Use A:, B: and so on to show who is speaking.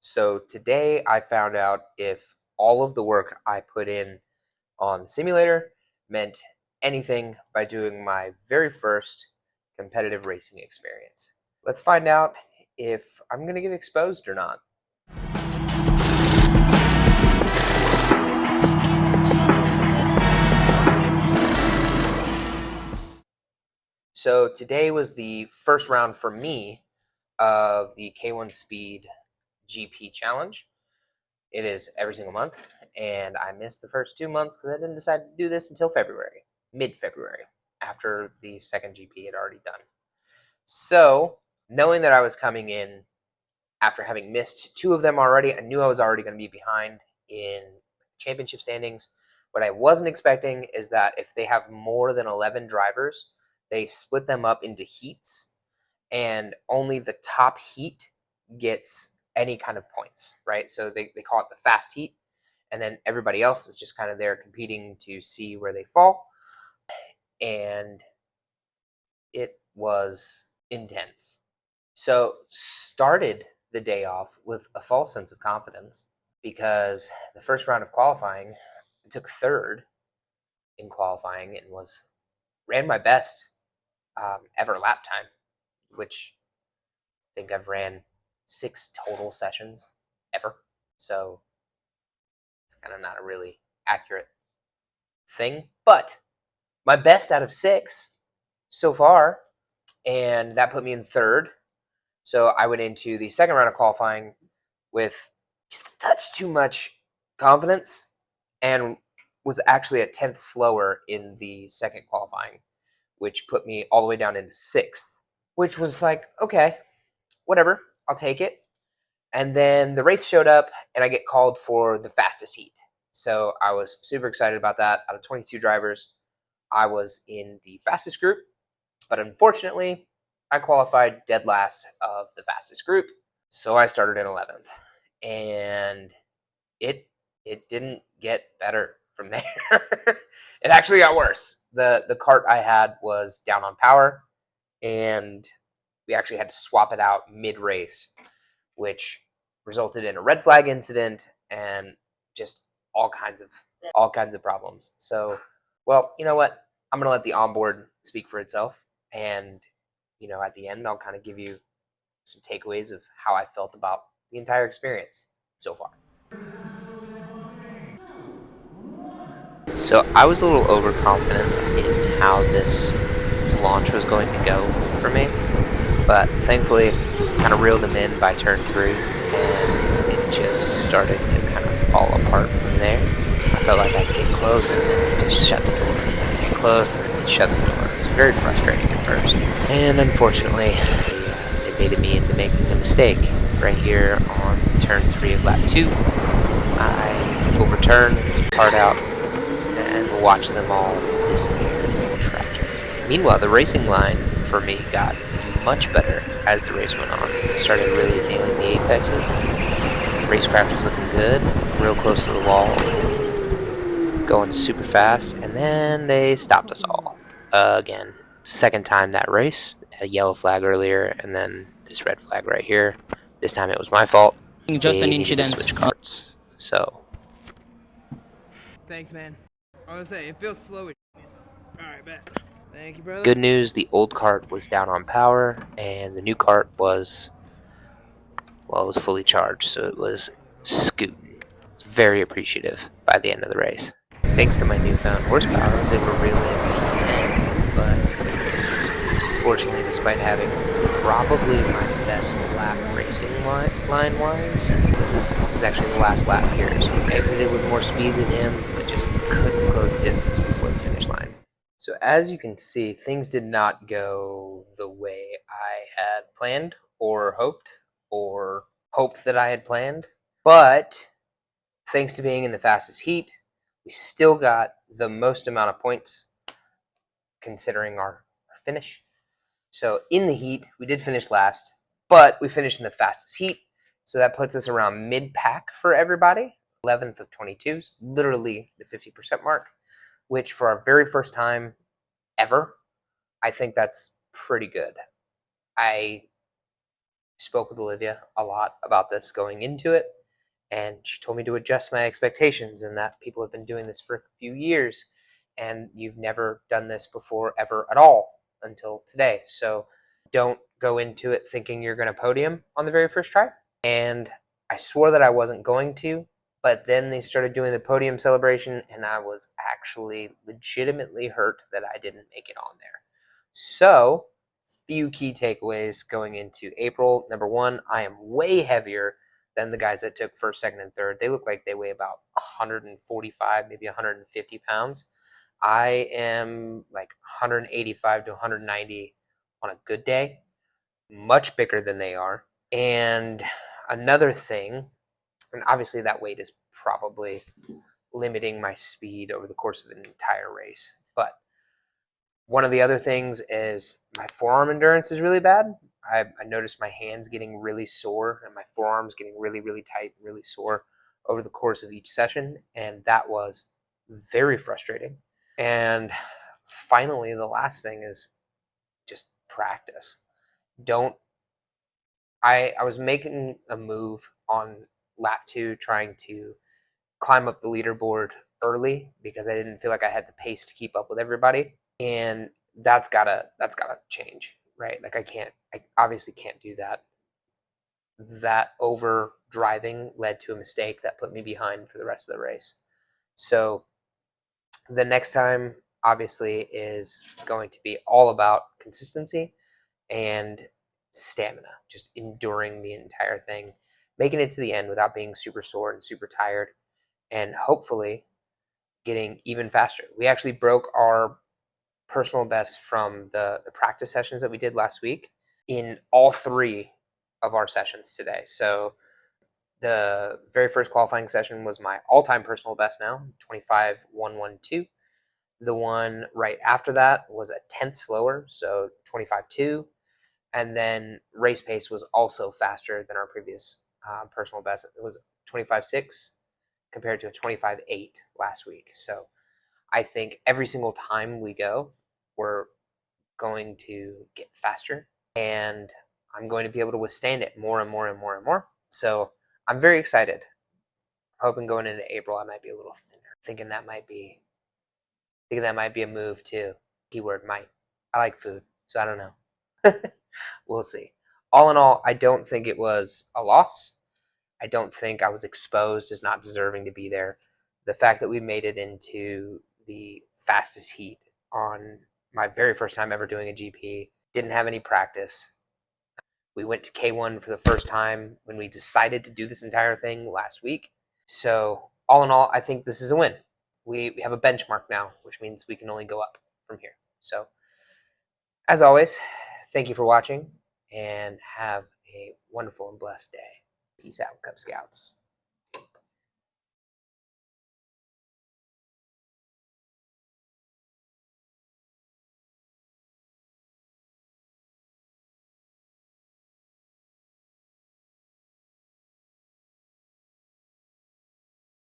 A: So today I found out if all of the work I put in on the simulator meant anything by doing my very first competitive racing experience. Let's find out if I'm going to get exposed or not. So today was the first round for me of the K1 Speed GP Challenge. It is every single month, and I missed the first 2 months because I didn't decide to do this until February, mid-February, after the second GP had already done. So, knowing that I was coming in after having missed two of them already, I knew I was already going to be behind in championship standings. What I wasn't expecting is that if they have more than 11 drivers, they split them up into heats, and only the top heat gets any kind of points, right? So they call it the fast heat, and then everybody else is just kind of there competing to see where they fall. And it was intense. So started the day off with a false sense of confidence because the first round of qualifying, I took third in qualifying and ran my best ever lap time, which I think I've ran 6 total sessions ever. So it's kind of not a really accurate thing, but my best out of 6 so far, and that put me in third. So I went into the second round of qualifying with just a touch too much confidence and was actually a 10th slower in the second qualifying, which put me all the way down into 6th, which was like, okay, whatever, I'll take it. And then the race showed up and I get called for the fastest heat. So I was super excited about that. Out of 22 drivers, I was in the fastest group, but unfortunately, I qualified dead last of the fastest group. So I started in 11th, and it didn't get better from there. It actually got worse. The cart I had was down on power, and we actually had to swap it out mid-race, which resulted in a red flag incident and just all kinds of problems. So, well, you know what? I'm gonna let the onboard speak for itself, and at the end, I'll kind of give you some takeaways of how I felt about the entire experience so far. So I was a little overconfident in how this launch was going to go for me, but thankfully, kind of reeled them in by turn 3, and it just started to kind of fall apart from there. I felt like I'd get close, and then they just shut the door. And then I'd get close, and then they'd shut the door. It was very frustrating at first. And unfortunately, they baited me into making a mistake right here on turn 3 of lap 2. I overturned, cart out, and watched them all disappear. Tragic. Meanwhile, the racing line for me got much better as the race went on. I started really nailing the apexes, and racecraft was looking good, real close to the walls, and going super fast, and then they stopped us all again. Second time that race, a yellow flag earlier, and then this red flag right here. This time it was my fault.
B: Just an
A: They needed to
B: incident.
A: switch carts. So
C: Thanks, man. I was gonna say, it feels slow. Alright, bet. Thank you, brother.
A: good news, the old cart was down on power, and the new cart was, well, it was fully charged, so it was scooting. It's very appreciative by the end of the race. Thanks to my newfound horsepower, I was able to reel in P10, but unfortunately, despite having probably my best lap racing line-wise, this is actually the last lap here, so I exited with more speed than him, but just couldn't close the distance before the finish line. So as you can see, things did not go the way I had planned or hoped that I had planned. But thanks to being in the fastest heat, we still got the most amount of points considering our finish. So in the heat, we did finish last, but we finished in the fastest heat. So that puts us around mid-pack for everybody. 11th of 22, literally the 50% mark, which for our very first time ever, I think that's pretty good. I spoke with Olivia a lot about this going into it, and she told me to adjust my expectations and that people have been doing this for a few years and you've never done this before ever at all until today. So don't go into it thinking you're going to podium on the very first try. And I swore that I wasn't going to, but then they started doing the podium celebration and I was actually legitimately hurt that I didn't make it on there. So few key takeaways going into April. Number one, I am way heavier than the guys that took first, second, and third. They look like they weigh about 145, maybe 150 pounds. I am like 185 to 190 on a good day, much bigger than they are. And another thing, and obviously that weight is probably limiting my speed over the course of an entire race, but one of the other things is my forearm endurance is really bad. I noticed my hands getting really sore and my forearms getting really, really tight and really sore over the course of each session. And that was very frustrating. And finally, the last thing is just practice. Don't, I was making a move on lap two, trying to climb up the leaderboard early because I didn't feel like I had the pace to keep up with everybody. And that's gotta change, right? Like I obviously can't do that. That over driving led to a mistake that put me behind for the rest of the race. So the next time obviously is going to be all about consistency and stamina, just enduring the entire thing, making it to the end without being super sore and super tired, and hopefully getting even faster. We actually broke our personal best from the practice sessions that we did last week in all three of our sessions today. So the very first qualifying session was my all-time personal best now, 25.112. The one right after that was a tenth slower, so 25.2. And then race pace was also faster than our previous personal best. It was 25.6 compared to a 25.8 last week. So I think every single time we go, we're going to get faster and I'm going to be able to withstand it more and more and more and more. So I'm very excited. Hoping going into April I might be a little thinner. Thinking that might be a move too. Keyword might. I like food, so I don't know. We'll see. All in all, I don't think it was a loss. I don't think I was exposed as not deserving to be there. The fact that we made it into the fastest heat on my very first time ever doing a GP, didn't have any practice. We went to K1 for the first time when we decided to do this entire thing last week. So, all in all, I think this is a win. We have a benchmark now, which means we can only go up from here. So, as always, thank you for watching and have a wonderful and blessed day. Peace out, Cub Scouts.